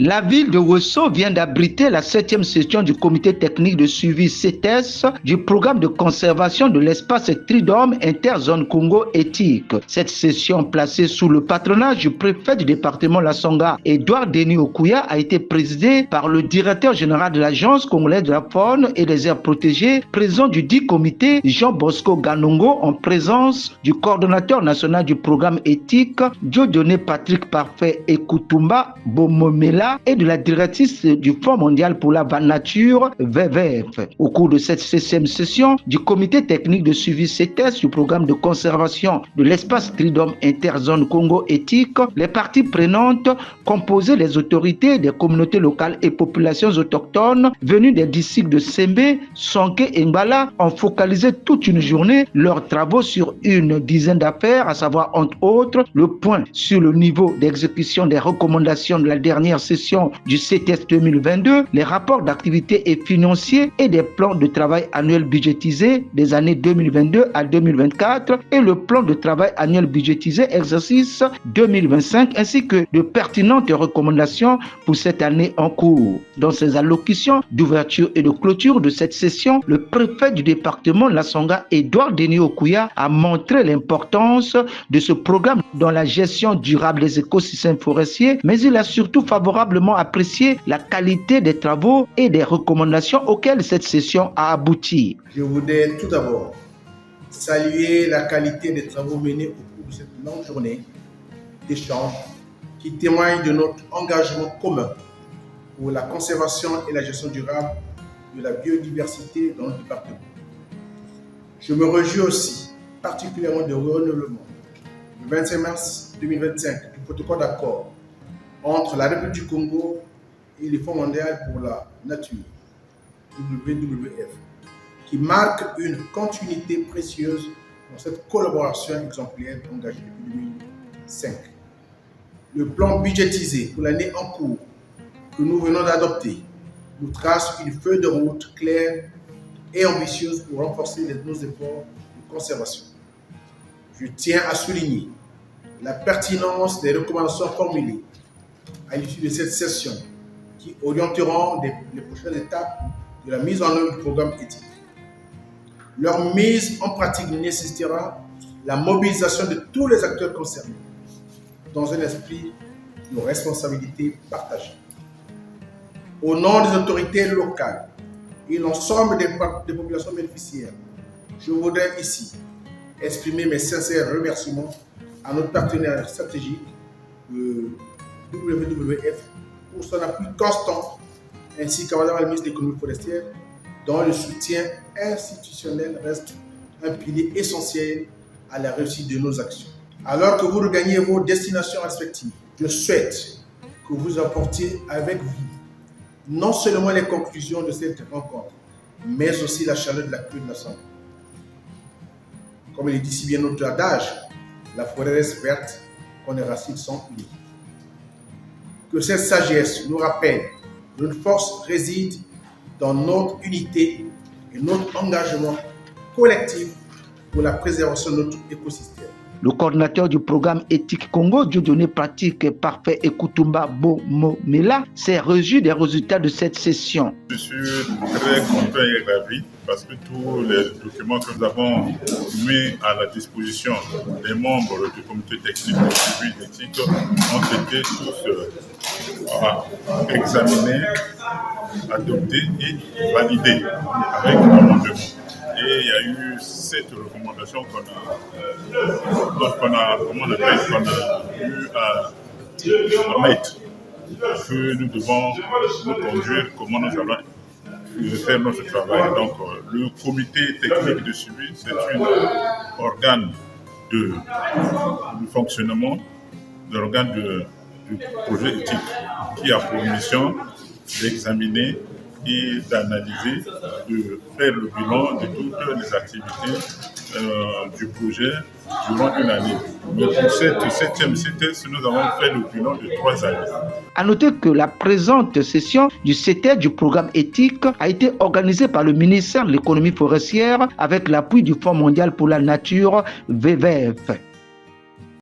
La ville de Ouesso vient d'abriter la 7e session du comité technique de suivi CETES du programme de conservation de l'espace Tridome Interzone Congo Éthique. Cette session placée sous le patronage du préfet du département Lassonga, Edouard Denis Okuya, a été présidée par le directeur général de l'Agence congolaise de la faune et des aires protégées, président du dit comité Jean Bosco Ganongo, en présence du coordonnateur national du programme éthique Dieudonné Patrick Parfait Ekoutumba Bomomela et de la directrice du Fonds mondial pour la nature WWF. Au cours de cette 6e session du comité technique de suivi CETES du programme de conservation de l'espace Tridome Interzone Congo Éthique, les parties prenantes composaient les autorités des communautés locales et populations autochtones venues des districts de Sembe, Sonké et Mbala ont focalisé toute une journée leurs travaux sur une dizaine d'affaires, à savoir entre autres le point sur le niveau d'exécution des recommandations de la dernière session du CETES 2022, les rapports d'activité et financiers et des plans de travail annuels budgétisés des années 2022 à 2024 et le plan de travail annuel budgétisé exercice 2025 ainsi que de pertinentes recommandations pour cette année en cours. Dans ses allocutions d'ouverture et de clôture de cette session, le préfet du département Lassonga, Edouard Denis Okuya, a montré l'importance de ce programme dans la gestion durable des écosystèmes forestiers, mais il a surtout favorablement apprécié la qualité des travaux et des recommandations auxquelles cette session a abouti. Je voudrais tout d'abord saluer la qualité des travaux menés au cours de cette longue journée d'échange qui témoigne de notre engagement commun pour la conservation et la gestion durable de la biodiversité dans le département. Je me réjouis aussi particulièrement du renouvellement le 25 mars 2025 du protocole d'accord entre la République du Congo et le Fonds mondial pour la nature, WWF, qui marque une continuité précieuse dans cette collaboration exemplaire engagée depuis 2005. Le plan budgétisé pour l'année en cours que nous venons d'adopter nous trace une feuille de route claire et ambitieuse pour renforcer nos efforts de conservation. Je tiens à souligner la pertinence des recommandations formulées à l'issue de cette session qui orienteront les prochaines étapes de la mise en œuvre du programme éthique. Leur mise en pratique nécessitera la mobilisation de tous les acteurs concernés dans un esprit de responsabilité partagée. Au nom des autorités locales et l'ensemble des populations bénéficiaires, je voudrais ici exprimer mes sincères remerciements à notre partenaire stratégique, WWF, pour son appui constant, ainsi qu'à Madame la ministre de l'économie forestière, dont le soutien institutionnel reste un pilier essentiel à la réussite de nos actions. Alors que vous regagnez vos destinations respectives, je souhaite que vous apportiez avec vous non seulement les conclusions de cette rencontre, mais aussi la chaleur de la queue de l'Assemblée. Comme il dit si bien notre adage, la forêt reste verte quand les racines sont unies. Que cette sagesse nous rappelle que notre force réside dans notre unité et notre engagement collectif pour la préservation de notre écosystème. Le coordinateur du programme éthique Congo, Dieudonné Pratique Parfait Ekoutumba Bomomela, s'est réjoui des résultats de cette session. Je suis très content et ravi parce que tous les documents que nous avons mis à la disposition des membres du comité technique de suivi d'éthique ont été tous examinés, adoptés et validés avec amendement. Et il y a eu 7 recommandations qu'on a eu à mettre, que nous devons nous conduire, comment nous allons faire notre travail. Donc, le comité technique de suivi, c'est un organe de fonctionnement, l'organe du projet éthique qui a pour mission d'examiner et d'analyser, de faire le bilan de toutes les activités du projet durant une année. Mais pour cette 7e CETES, nous avons fait le bilan de 3 années. À noter que la présente session du CETES du programme éthique a été organisée par le ministère de l'économie forestière avec l'appui du Fonds mondial pour la nature WWF.